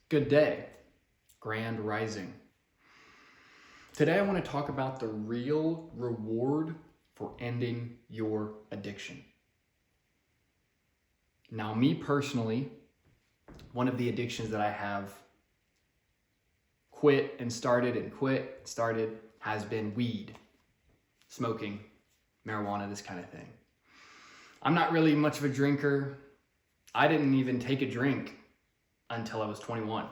Good day, grand rising. Today I want to talk about the real reward for ending your addiction. Now, me personally, one of the addictions that I have started has been weed, smoking, marijuana, this kind of thing. I'm not really much of a drinker. I didn't even take a drink until I was 21.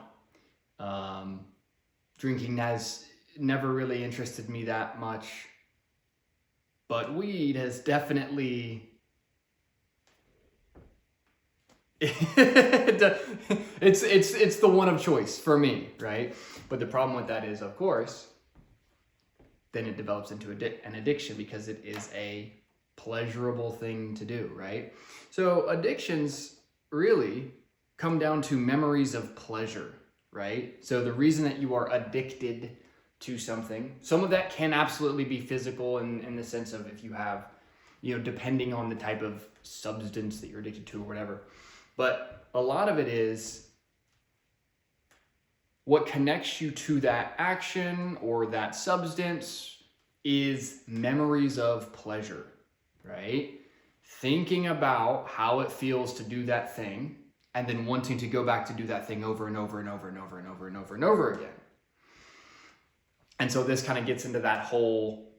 Drinking has never really interested me that much, but weed has definitely it's the one of choice for me, right? But the problem with that is, of course, then it develops into an addiction because it is a pleasurable thing to do, right? So addictions really come down to memories of pleasure, right? So the reason that you are addicted to something, some of that can absolutely be physical in the sense of if you have, depending on the type of substance that you're addicted to or whatever. But a lot of it is what connects you to that action or that substance is memories of pleasure, right? Thinking about how it feels to do that thing and then wanting to go back to do that thing over and over and over and over and over and over and over again. And so this kind of gets into that whole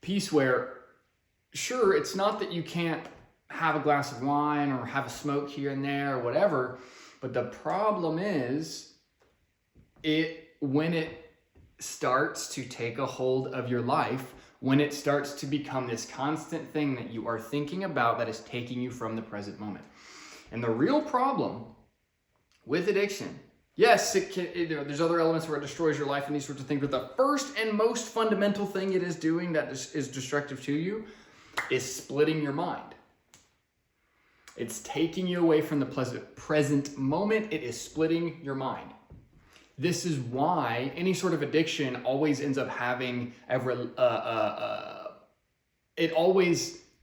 piece where, sure, it's not that you can't have a glass of wine or have a smoke here and there or whatever, but the problem is when it starts to take a hold of your life, when it starts to become this constant thing that you are thinking about that is taking you from the present moment. And the real problem with addiction, yes, there's other elements where it destroys your life and these sorts of things, but the first and most fundamental thing it is doing that is destructive to you is splitting your mind. It's taking you away from the present moment. It is splitting your mind. This is why any sort of addiction always ends up having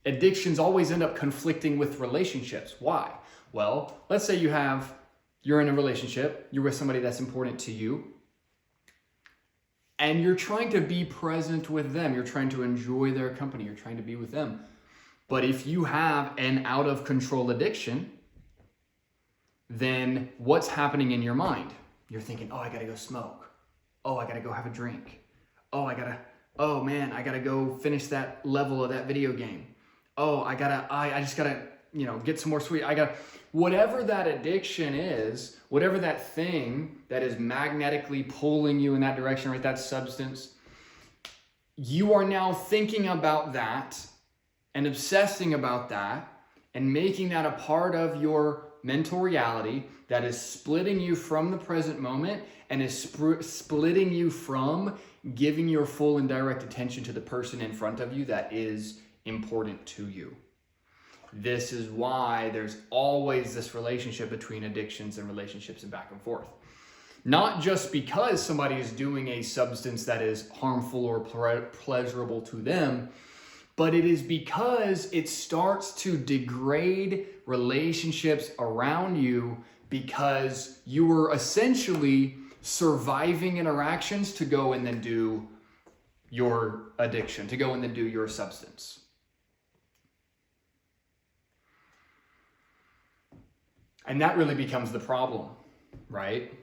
addictions always end up conflicting with relationships. Why? Well, let's say you're in a relationship, you're with somebody that's important to you, and you're trying to be present with them. You're trying to enjoy their company. You're trying to be with them. But if you have an out of control addiction, then what's happening in your mind? You're thinking, oh, I gotta go smoke. Oh, I gotta go have a drink. Oh man, I gotta go finish that level of that video game. Oh, I just gotta, get some more sweet. Whatever that addiction is, whatever that thing that is magnetically pulling you in that direction, right? That substance, you are now thinking about that and obsessing about that and making that a part of your mental reality that is splitting you from the present moment and is splitting you from giving your full and direct attention to the person in front of you that is important to you. This is why there's always this relationship between addictions and relationships and back and forth. Not just because somebody is doing a substance that is harmful or pleasurable to them, but it is because it starts to degrade relationships around you because you were essentially surviving interactions to go and then do your addiction, to go and then do your substance. And that really becomes the problem, right?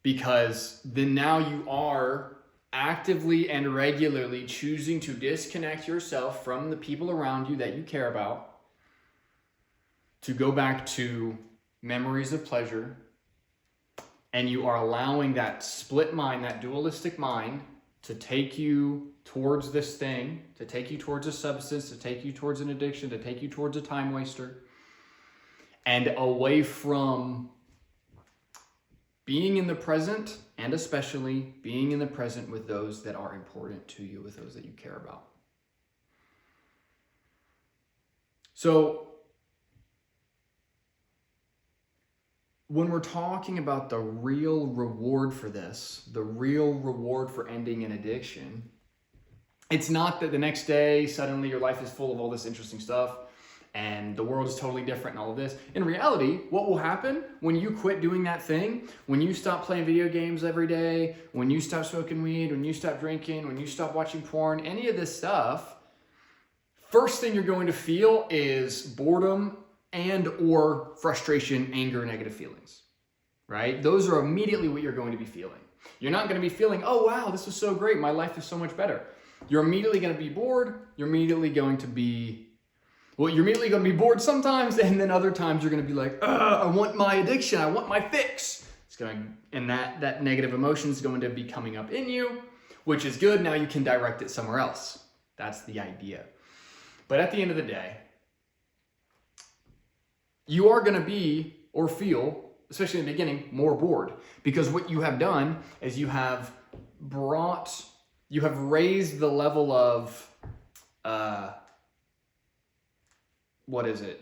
Because then now you are actively and regularly choosing to disconnect yourself from the people around you that you care about, to go back to memories of pleasure, and you are allowing that split mind, that dualistic mind, to take you towards this thing, to take you towards a substance, to take you towards an addiction, to take you towards a time waster, and away from being in the present, and especially being in the present with those that are important to you, with those that you care about. So, when we're talking about the real reward for this, the real reward for ending an addiction, it's not that the next day suddenly your life is full of all this interesting stuff and the world is totally different and all of this. In reality, what will happen when you quit doing that thing, when you stop playing video games every day, when you stop smoking weed, when you stop drinking, when you stop watching porn, any of this stuff, first thing you're going to feel is boredom and or frustration, anger, negative feelings, right? Those are immediately what you're going to be feeling. You're not going to be feeling, oh, wow, this is so great. My life is so much better. You're immediately going to be bored. You're immediately going to be bored sometimes. And then other times you're going to be like, I want my addiction. I want my fix. And that negative emotion is going to be coming up in you, which is good. Now you can direct it somewhere else. That's the idea. But at the end of the day, you are going to be or feel, especially in the beginning, more bored, because what you have done is you have raised the level of,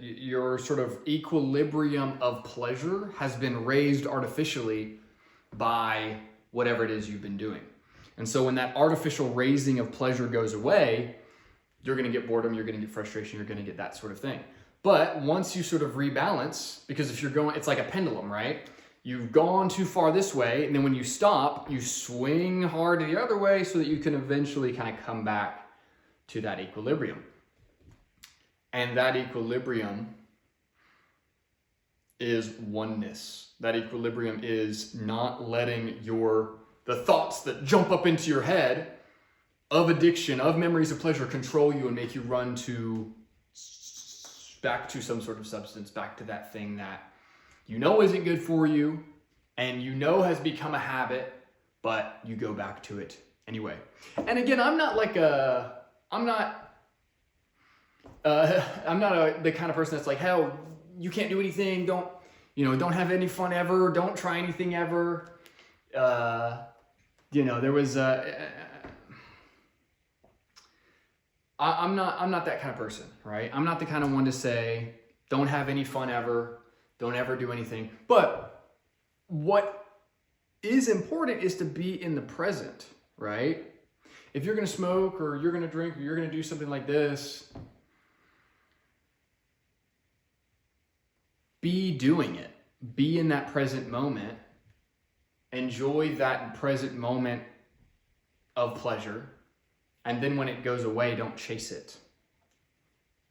your sort of equilibrium of pleasure has been raised artificially by whatever it is you've been doing. And so when that artificial raising of pleasure goes away, you're going to get boredom, you're going to get frustration, you're going to get that sort of thing. But once you sort of rebalance, because if you're going, it's like a pendulum, right? You've gone too far this way, and then when you stop, you swing hard the other way so that you can eventually kind of come back to that equilibrium. And that equilibrium is oneness. That equilibrium is not letting the thoughts that jump up into your head of addiction, of memories of pleasure, control you and make you run back to some sort of substance, back to that thing that you know isn't good for you and you know has become a habit, but you go back to it anyway. And again, I'm not the kind of person that's like, hell, you can't do anything. Don't have any fun ever. Don't try anything ever. There was, I'm not that kind of person, right? I'm not the kind of one to say, don't have any fun ever. Don't ever do anything. But what is important is to be in the present, right? If you're going to smoke or you're going to drink or you're going to do something like this, be doing it. Be in that present moment. Enjoy that present moment of pleasure. And then when it goes away, don't chase it,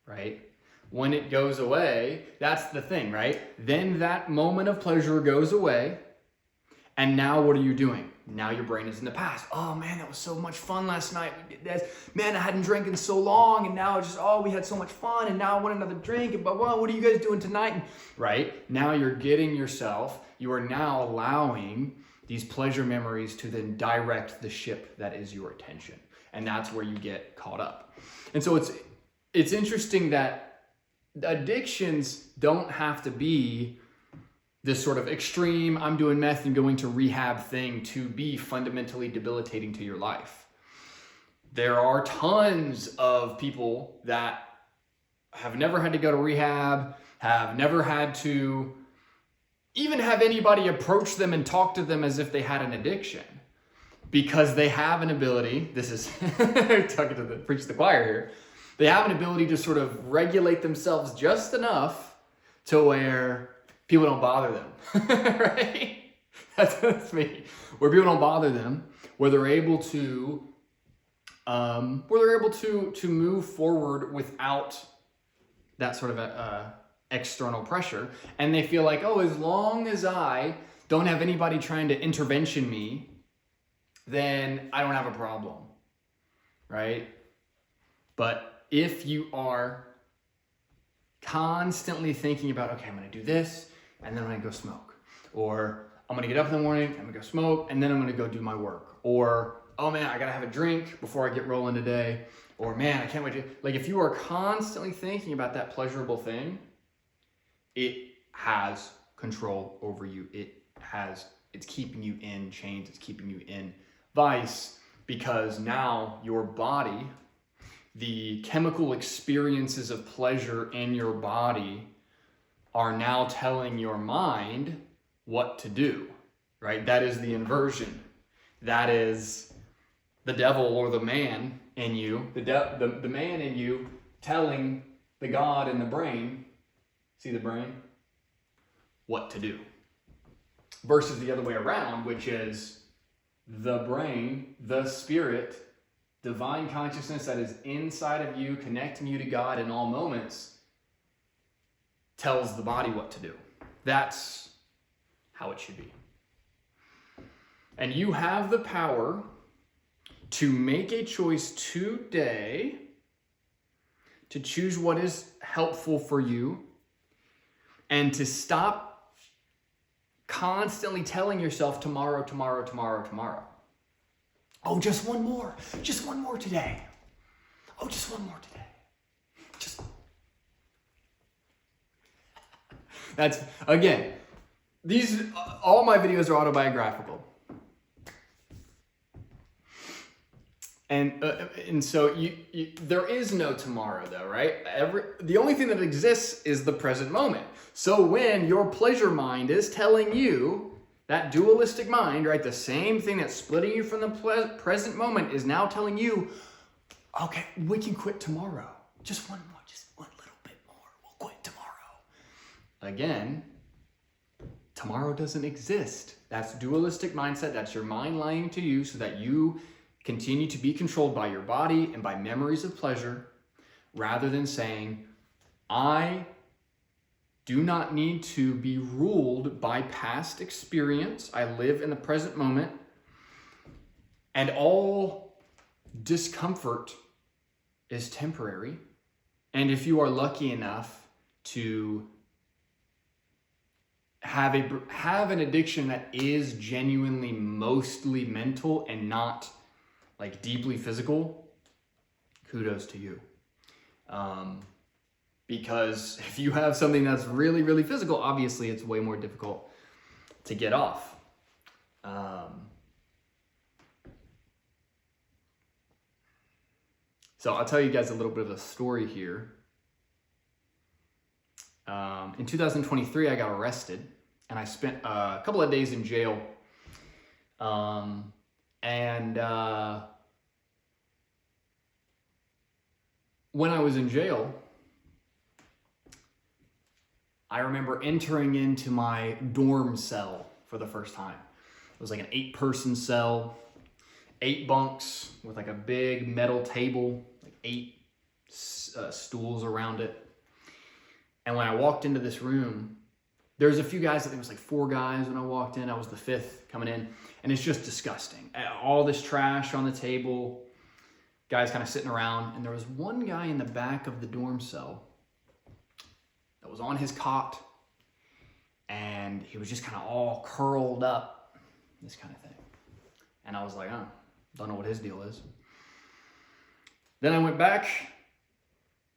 right? When it goes away, that's the thing, right? Then that moment of pleasure goes away. And now what are you doing? Now your brain is in the past. Oh man, that was so much fun last night. We did this. Man, I hadn't drank in so long. And now it's just, we had so much fun. And now I want another drink. And what are you guys doing tonight? And, right? Now you're getting yourself, you are now allowing these pleasure memories to then direct the ship that is your attention. And that's where you get caught up. And so it's interesting that addictions don't have to be this sort of extreme, I'm doing meth and going to rehab thing to be fundamentally debilitating to your life. There are tons of people that have never had to go to rehab, have never had to even have anybody approach them and talk to them as if they had an addiction, because they have an ability, this is talking to preach to the choir here, they have an ability to sort of regulate themselves just enough to where people don't bother them, right? That's me. Where people don't bother them, where they're able to move forward without that sort of external pressure, and they feel like, as long as I don't have anybody trying to intervention me, then I don't have a problem, right? But if you are constantly thinking about, okay, I'm going to do this, and then I'm going to go smoke. Or I'm going to get up in the morning, I'm going to go smoke, and then I'm going to go do my work. Or, oh man, I got to have a drink before I get rolling today. Or man, I can't wait to... Like, if you are constantly thinking about that pleasurable thing, it has control over you. It's keeping you in chains. It's keeping you in vice, because now your body, the chemical experiences of pleasure in your body are now telling your mind what to do, right? That is the inversion. That is the devil or the man in you, the man in you telling the God in the brain, see the brain, what to do. Versus the other way around, which is the brain, the spirit, divine consciousness that is inside of you, connecting you to God in all moments, tells the body what to do. That's how it should be. And you have the power to make a choice today to choose what is helpful for you and to stop constantly telling yourself tomorrow. Oh, just one more today. Oh, just one more today. That's, again, all my videos are autobiographical. And so there is no tomorrow though, right? The only thing that exists is the present moment. So when your pleasure mind is telling you, that dualistic mind, right, the same thing that's splitting you from the present moment is now telling you, okay, we can quit tomorrow. Just one little bit more. We'll quit tomorrow. Again, tomorrow doesn't exist. That's dualistic mindset. That's your mind lying to you so that you continue to be controlled by your body and by memories of pleasure, rather than saying, I do not need to be ruled by past experience. I live in the present moment, and all discomfort is temporary. And if you are lucky enough to have an addiction that is genuinely mostly mental and not like deeply physical, kudos to you. Because if you have something that's really, really physical, obviously it's way more difficult to get off. So I'll tell you guys a little bit of a story here. In 2023, I got arrested and I spent a couple of days in jail. When I was in jail, I remember entering into my dorm cell for the first time. It was like an 8-person cell, 8 bunks with like a big metal table, like 8 stools around it. And when I walked into this room, there was a few guys, I think it was like 4 guys when I walked in. I was the 5th coming in, and it's just disgusting. All this trash on the table, guys kind of sitting around, and there was one guy in the back of the dorm cell that was on his cot, and he was just kind of all curled up, this kind of thing. And I was like, don't know what his deal is. Then I went back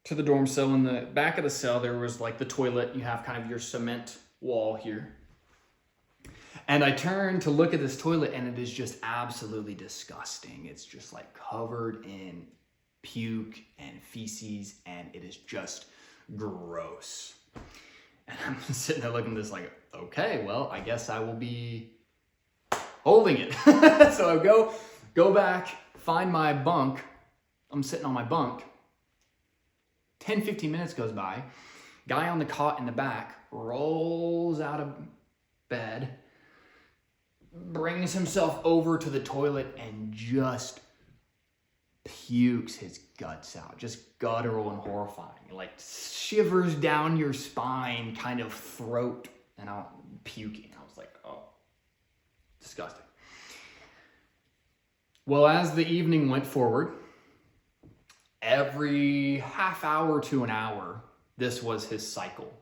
to the dorm cell. In the back of the cell, there was like the toilet. You have kind of your cement wall here. And I turned to look at this toilet, and it is just absolutely disgusting. It's just like covered in puke and feces, and it is just gross. And I'm sitting there looking at this like, okay, well, I guess I will be holding it. So I go back, find my bunk. I'm sitting on my bunk. 10, 15 minutes goes by. Guy on the cot in the back rolls out of bed, brings himself over to the toilet, and just pukes his guts out. Just guttural and horrifying. Like shivers down your spine, kind of throat, and I'm puking. I was like, oh, disgusting. Well, as the evening went forward, every half hour to an hour, this was his cycle.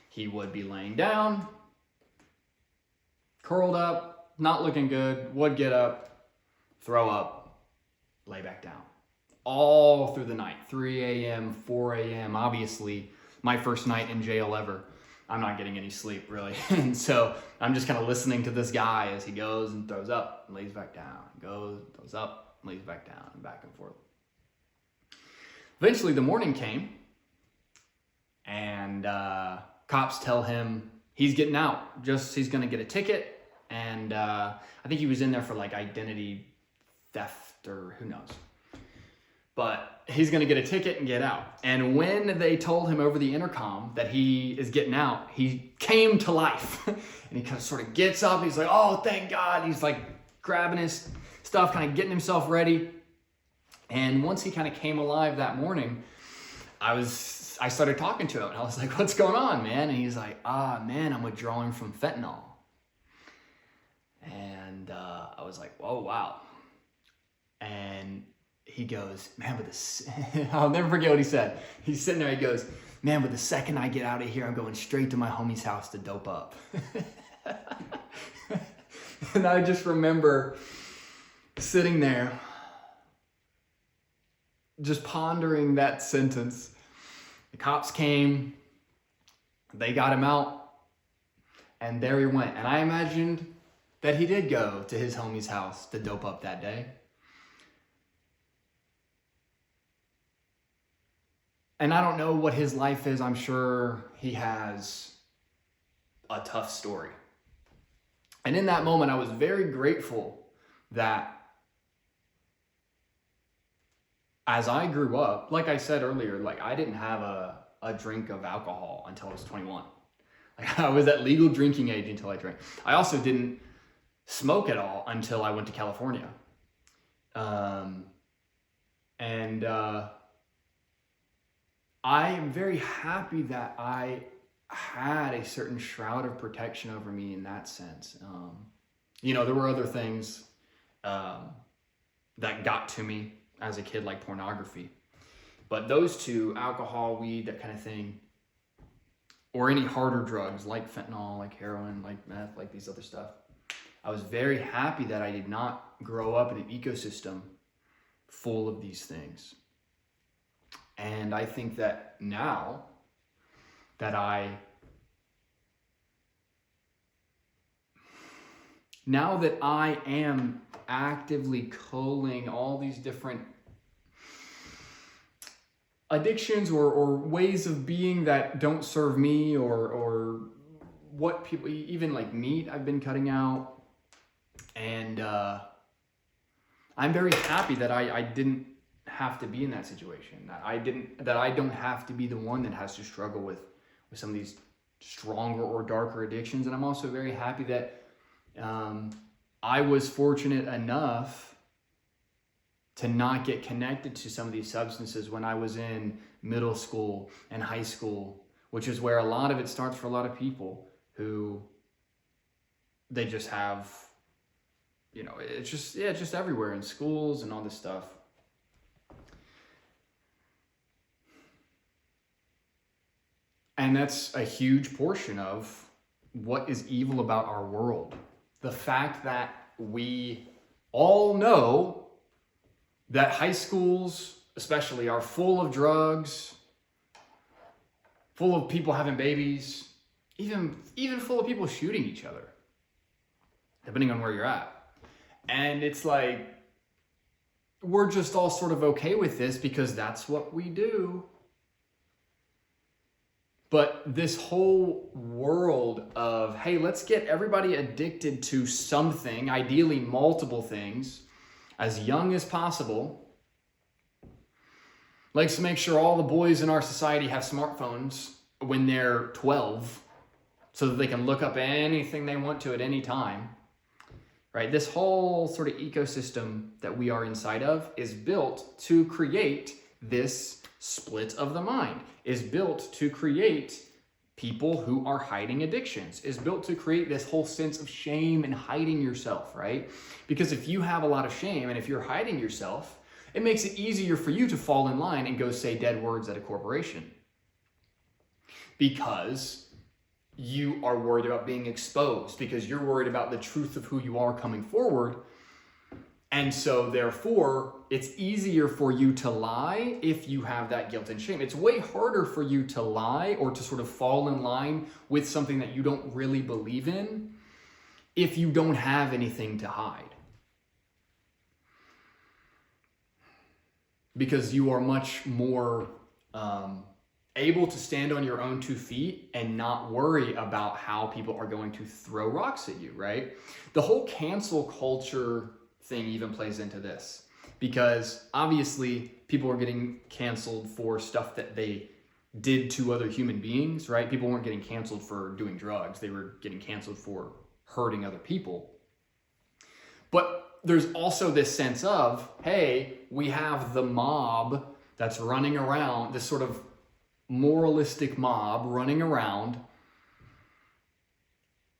He would be laying down, curled up, not looking good, would get up, throw up, lay back down. All through the night, 3 a.m., 4 a.m. Obviously, my first night in jail ever. I'm not getting any sleep, really. And so I'm just kind of listening to this guy as he goes and throws up, and lays back down, goes, throws up, lays back down, and back and forth. Eventually, the morning came, and cops tell him he's getting out. He's going to get a ticket, and I think he was in there for like identity theft or who knows. but he's going to get a ticket and get out. And when they told him over the intercom that he is getting out, he came to life. And he kind of sort of gets up. He's like, oh, thank God. He's like grabbing his stuff, kind of getting himself ready. And once he kind of came alive that morning, I started talking to him. And I was like, what's going on, man? And he's like, man, I'm withdrawing from fentanyl. And I was like, oh, wow. And he goes, man, I'll never forget what he said. He's sitting there, he goes, man, but the second I get out of here, I'm going straight to my homie's house to dope up. And I just remember sitting there, just pondering that sentence. The cops came, they got him out, and there he went. And I imagined that he did go to his homie's house to dope up that day. And I don't know what his life is. I'm sure he has a tough story. And in that moment, I was very grateful that as I grew up, like I said earlier, like I didn't have a drink of alcohol until I was 21. Like I was at legal drinking age until I drank. I also didn't smoke at all until I went to California. I am very happy that I had a certain shroud of protection over me in that sense. There were other things that got to me as a kid, like pornography. But those two, alcohol, weed, that kind of thing, or any harder drugs like fentanyl, like heroin, like meth, like these other stuff, I was very happy that I did not grow up in an ecosystem full of these things. And I think that now that I am actively culling all these different addictions or ways of being that don't serve me, or what people, even like meat, I've been cutting out. And I'm very happy that I didn't have to be in that situation, that I don't have to be the one that has to struggle with some of these stronger or darker addictions. And I'm also very happy that I was fortunate enough to not get connected to some of these substances when I was in middle school and high school, which is where a lot of it starts for a lot of people who they just have, it's just everywhere in schools and all this stuff. And that's a huge portion of what is evil about our world. The fact that we all know that high schools, especially, are full of drugs, full of people having babies, even full of people shooting each other, depending on where you're at. And it's like, we're just all sort of okay with this because that's what we do. But this whole world of, hey, let's get everybody addicted to something, ideally multiple things, as young as possible. Likes to make sure all the boys in our society have smartphones when they're 12 so that they can look up anything they want to at any time. Right? This whole sort of ecosystem that we are inside of is built to create this split of the mind, is built to create people who are hiding addictions, is built to create this whole sense of shame and hiding yourself, right? Because if you have a lot of shame and if you're hiding yourself, it makes it easier for you to fall in line and go say dead words at a corporation. Because you are worried about being exposed, because you're worried about the truth of who you are coming forward. And so therefore, it's easier for you to lie if you have that guilt and shame. It's way harder for you to lie or to sort of fall in line with something that you don't really believe in if you don't have anything to hide. Because you are much more able to stand on your own 2 feet and not worry about how people are going to throw rocks at you, right? The whole cancel culture thing even plays into this, because obviously people were getting canceled for stuff that they did to other human beings, right? People weren't getting canceled for doing drugs. They were getting canceled for hurting other people. But there's also this sense of, hey, we have the mob that's running around, this sort of moralistic mob running around,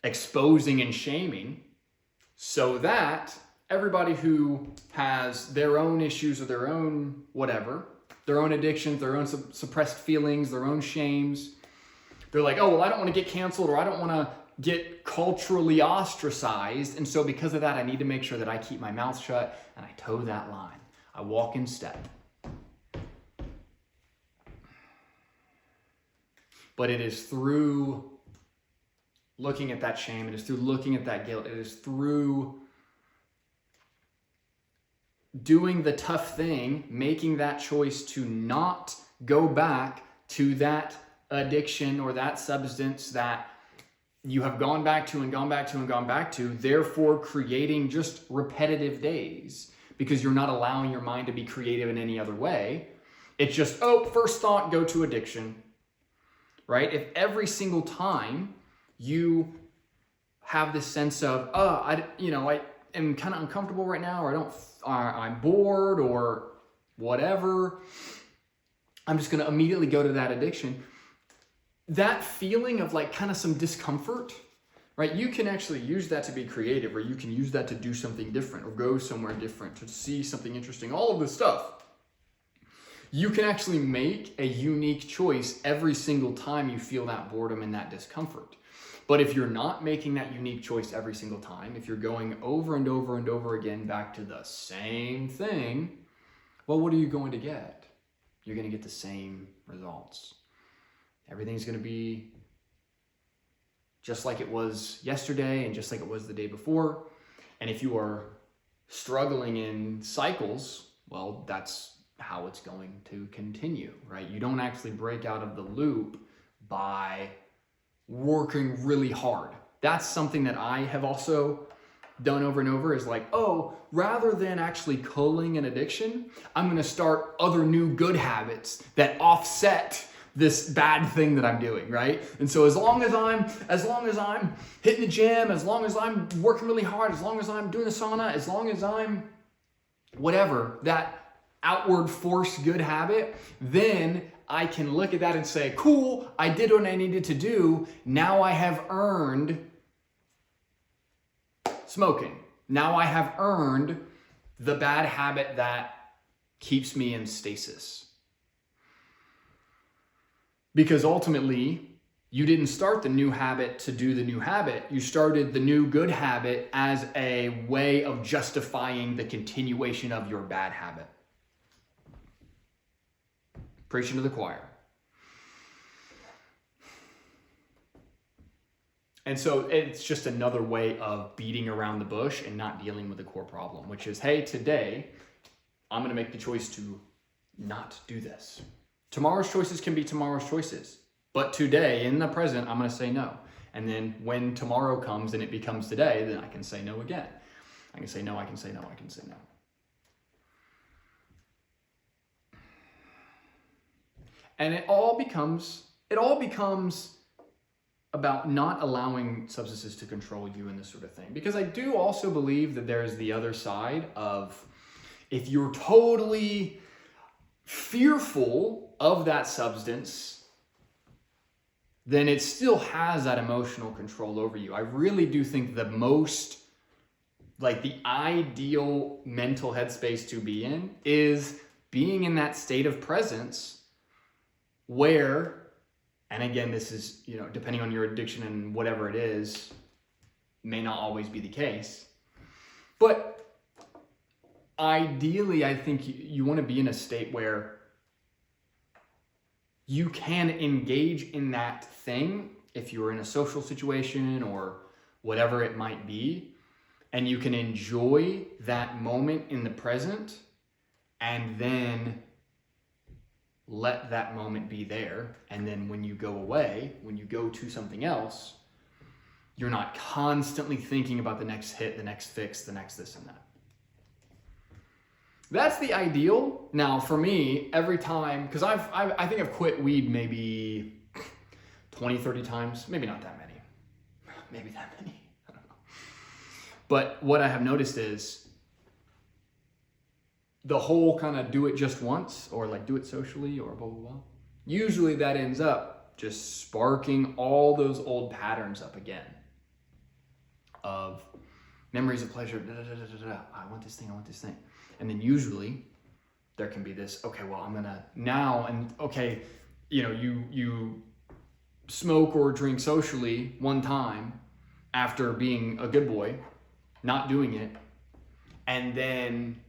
exposing and shaming, so that everybody who has their own issues or their own whatever, their own addictions, their own suppressed feelings, their own shames, they're like, oh, well, I don't want to get canceled, or I don't want to get culturally ostracized. And so because of that, I need to make sure that I keep my mouth shut and I toe that line. I walk in step. But it is through looking at that shame, it is through looking at that guilt, it is through doing the tough thing, making that choice to not go back to that addiction or that substance that you have gone back to and gone back to and gone back to, therefore creating just repetitive days because you're not allowing your mind to be creative in any other way. It's just, oh, first thought, go to addiction, right? If every single time you have this sense of, I am kind of uncomfortable right now, or I'm bored or whatever, I'm just going to immediately go to that addiction. That feeling of like kind of some discomfort, right? You can actually use that to be creative, or you can use that to do something different or go somewhere different, to see something interesting, all of this stuff. You can actually make a unique choice every single time you feel that boredom and that discomfort. But if you're not making that unique choice every single time, if you're going over and over and over again back to the same thing, well, what are you going to get? You're going to get the same results. Everything's going to be just like it was yesterday and just like it was the day before. And if you are struggling in cycles, well, that's how it's going to continue, right? You don't actually break out of the loop by working really hard. That's something that I have also done over and over, is like, oh, rather than actually culling an addiction, I'm going to start other new good habits that offset this bad thing that I'm doing, right? And so as long as I'm hitting the gym, as long as I'm working really hard, as long as I'm doing the sauna, as long as I'm whatever, that outward force good habit, then I can look at that and say, cool, I did what I needed to do. Now I have earned smoking. Now I have earned the bad habit that keeps me in stasis. Because ultimately, you didn't start the new habit to do the new habit. You started the new good habit as a way of justifying the continuation of your bad habit. Preaching to the choir. And so it's just another way of beating around the bush and not dealing with the core problem, which is, hey, today I'm going to make the choice to not do this. Tomorrow's choices can be tomorrow's choices. But today, in the present, I'm going to say no. And then when tomorrow comes and it becomes today, then I can say no again. I can say no, I can say no, I can say no. And it all becomes about not allowing substances to control you and this sort of thing. Because I do also believe that there's the other side of, if you're totally fearful of that substance, then it still has that emotional control over you. I really do think the ideal mental headspace to be in is being in that state of presence where, and again, this is, depending on your addiction and whatever it is, may not always be the case. But ideally, I think you want to be in a state where you can engage in that thing if you're in a social situation or whatever it might be, and you can enjoy that moment in the present and then let that moment be there. And then when you go away, when you go to something else, you're not constantly thinking about the next hit, the next fix, the next this and that. That's the ideal. Now, for me, every time, because I think I've quit weed maybe 20, 30 times, maybe not that many, maybe that many, I don't know. But what I have noticed is the whole kind of do it just once, or like do it socially, or blah, blah, blah. Usually that ends up just sparking all those old patterns up again of memories of pleasure, I want this thing, I want this thing. And then usually there can be this, okay, well, I'm gonna now, and okay, you know, you smoke or drink socially one time after being a good boy, not doing it, and then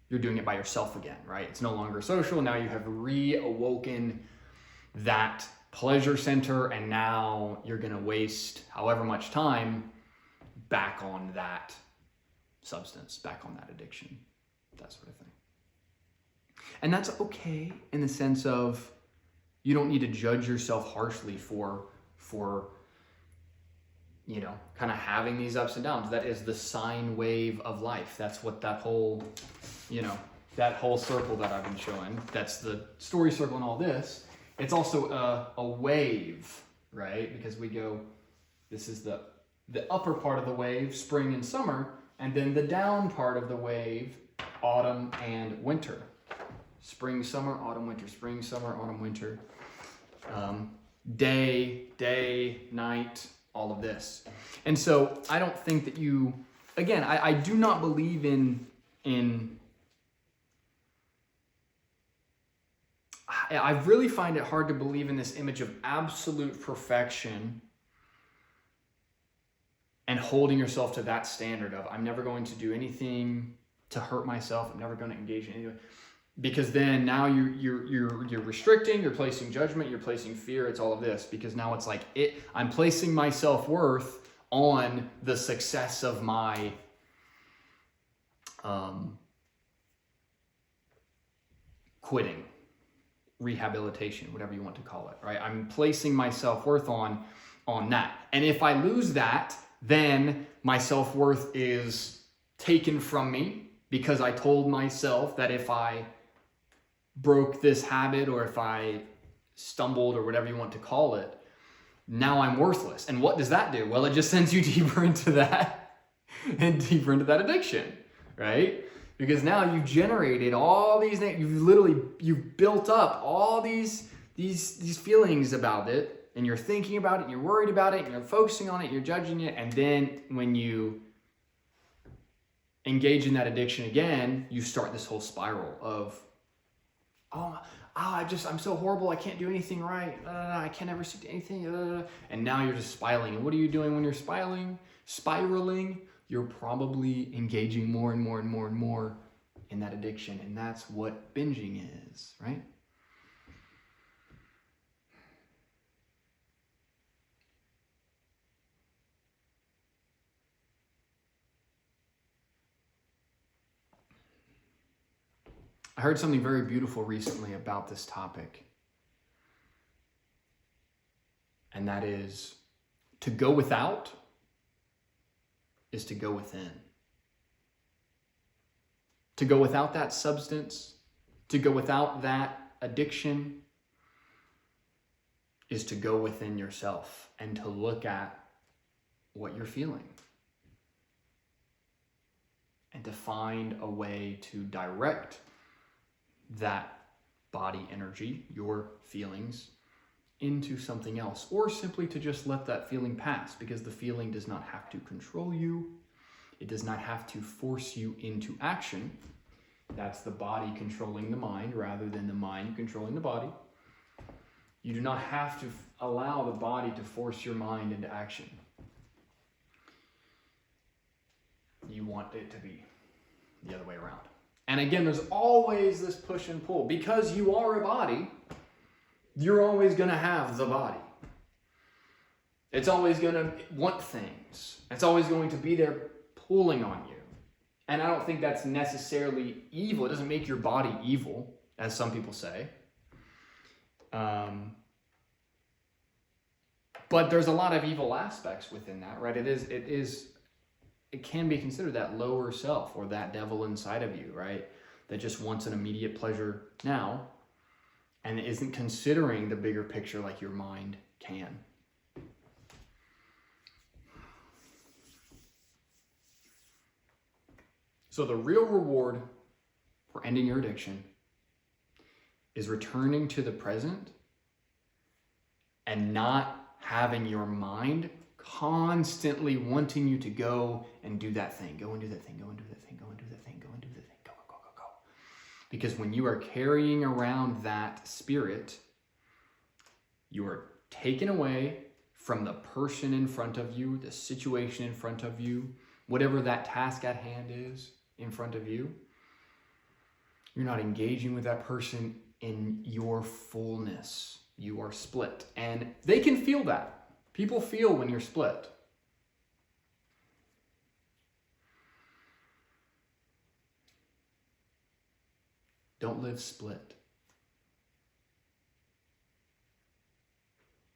you're doing it by yourself again, right? It's no longer social. Now you have reawoken that pleasure center, and now you're gonna waste however much time back on that substance, back on that addiction, that sort of thing. And that's okay in the sense of you don't need to judge yourself harshly for you know, kind of having these ups and downs. That is the sine wave of life. That's what that whole, you know, that whole circle that I've been showing, that's the story circle and all this. It's also a wave, right? Because we go, this is the upper part of the wave, spring and summer, and then the down part of the wave, autumn and winter. Spring, summer, autumn, winter. Spring, summer, autumn, winter. Day, night, all of this. And so I don't think that you, again, I do not believe in I really find it hard to believe in this image of absolute perfection and holding yourself to that standard of, I'm never going to do anything to hurt myself. I'm never going to engage in anything. Because then now you're restricting, you're placing judgment, you're placing fear. It's all of this, because now it's like I'm placing my self-worth on the success of my quitting, rehabilitation, whatever you want to call it, right? I'm placing my self-worth on that. And if I lose that, then my self-worth is taken from me, because I told myself that if I broke this habit, or if I stumbled, or whatever you want to call it, now I'm worthless. And what does that do? Well, it just sends you deeper into that and deeper into that addiction, right? Because now you've generated all these, you've built up all these feelings about it, and you're thinking about it, and you're worried about it, and you're focusing on it, you're judging it, and then when you engage in that addiction again, you start this whole spiral of, I'm so horrible, I can't do anything right, I can't ever stick to anything, and now you're just spiraling. And what are you doing when you're spiraling? You're probably engaging more and more and more and more in that addiction, and that's what binging is, right? I heard something very beautiful recently about this topic, and that is, to go without is to go within. To go without that substance, to go without that addiction, is to go within yourself and to look at what you're feeling, and to find a way to direct that body energy, your feelings, into something else, or simply to just let that feeling pass, because the feeling does not have to control you. It does not have to force you into action. That's the body controlling the mind rather than the mind controlling the body. You do not have to allow the body to force your mind into action. You want it to be the other way around. And again, there's always this push and pull. Because you are a body, you're always going to have the body. It's always going to want things. It's always going to be there pulling on you. And I don't think that's necessarily evil. It doesn't make your body evil, as some people say. But there's a lot of evil aspects within that, right? It can be considered that lower self, or that devil inside of you, right? that just wants an immediate pleasure now and isn't considering the bigger picture like your mind can. So the real reward for ending your addiction is returning to the present and not having your mind constantly wanting you to go and do that thing, go and do that thing, go and do that thing, go and do that thing, go and do that thing, go, go, go, go. Because when you are carrying around that spirit, you are taken away from the person in front of you, the situation in front of you, whatever that task at hand is in front of you. You're not engaging with that person in your fullness. You are split. And they can feel that. People feel when you're split. Don't live split.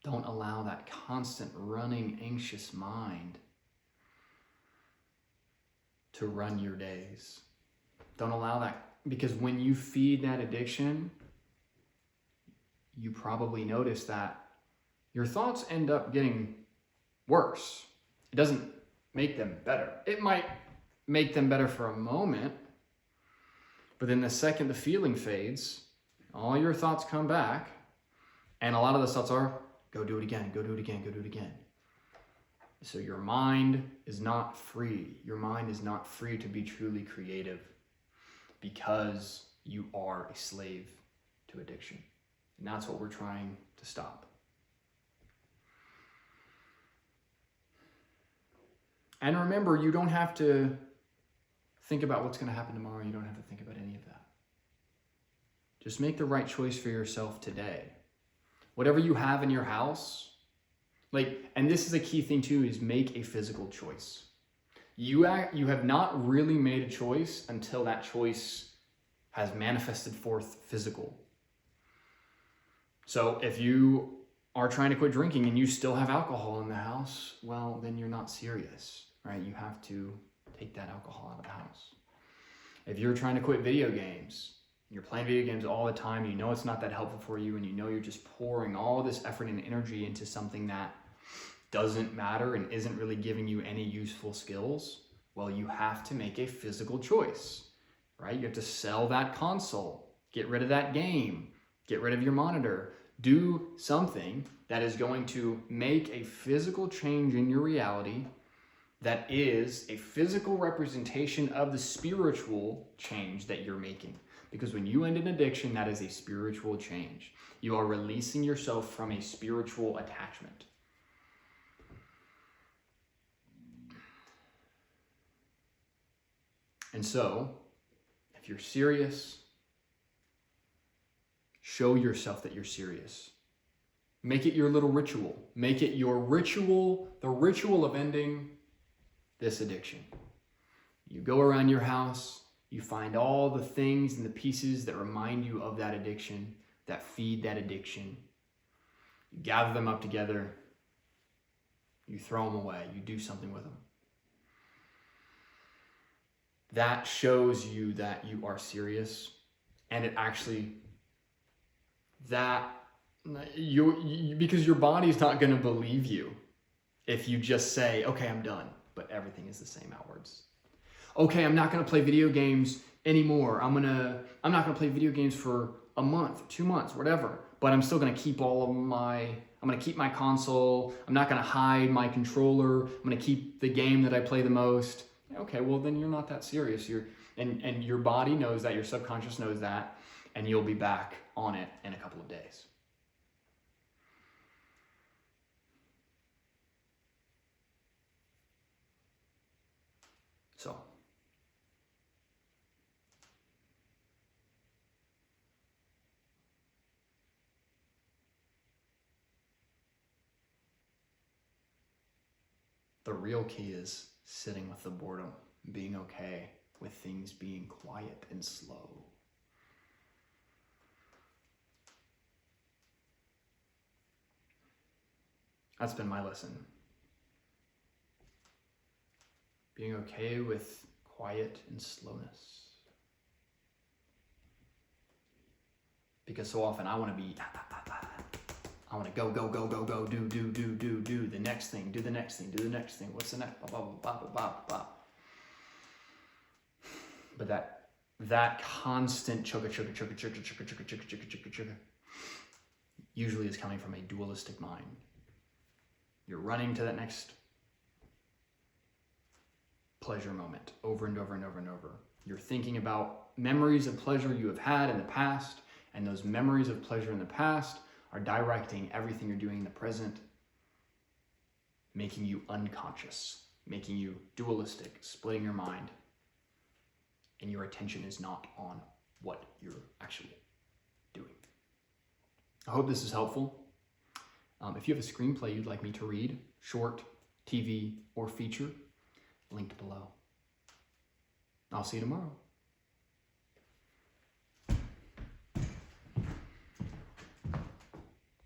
Don't allow that constant running, anxious mind to run your days. Don't allow that, because when you feed that addiction, you probably notice that your thoughts end up getting worse. It doesn't make them better. It might make them better for a moment, but then the second the feeling fades, all your thoughts come back, and a lot of the thoughts are, go do it again, go do it again, go do it again. So your mind is not free. Your mind is not free to be truly creative because you are a slave to addiction. And that's what we're trying to stop. And remember, you don't have to think about what's going to happen tomorrow. You don't have to think about any of that. Just make the right choice for yourself today. Whatever you have in your house, and this is a key thing too, is make a physical choice. You have not really made a choice until that choice has manifested forth physical. So if you are trying to quit drinking and you still have alcohol in the house, well, then you're not serious, right? You have to take that alcohol out of the house. If you're trying to quit video games, you're playing video games all the time, you know it's not that helpful for you, and you know you're just pouring all this effort and energy into something that doesn't matter and isn't really giving you any useful skills, well, you have to make a physical choice, right? You have to sell that console, get rid of that game, get rid of your monitor, do something that is going to make a physical change in your reality that is a physical representation of the spiritual change that you're making. Because when you end an addiction, that is a spiritual change. You are releasing yourself from a spiritual attachment. And so, if you're serious, show yourself that you're serious. Make it your little ritual. Make it your ritual, the ritual of ending this addiction. You go around your house, you find all the things and the pieces that remind you of that addiction, that feed that addiction. You gather them up together, you throw them away, you do something with them. That shows you that you are serious, and it actually, because your body's not going to believe you if you just say, okay, I'm done, but everything is the same outwards. Okay, I'm not going to play video games anymore. I'm not going to play video games for a month, 2 months, whatever, but I'm still going to keep I'm going to keep my console. I'm not going to hide my controller. I'm going to keep the game that I play the most. Okay, well then you're not that serious. And your body knows that, your subconscious knows that, and you'll be back on it in a couple of days. So, the real key is sitting with the boredom, being okay with things being quiet and slow. That's been my lesson. Being okay with quiet and slowness. Because so often I want to be, I want to go, do the next thing, do the next thing, do the next thing. What's the next? Blah, blah, blah, blah, blah, blah. But that constant chugga usually is coming from a dualistic mind. You're running to that next pleasure moment over and over and over and over. You're thinking about memories of pleasure you have had in the past, and those memories of pleasure in the past are directing everything you're doing in the present, making you unconscious, making you dualistic, splitting your mind, and your attention is not on what you're actually doing. I hope this is helpful. If you have a screenplay you'd like me to read, short, TV, or feature, linked below. I'll see you tomorrow.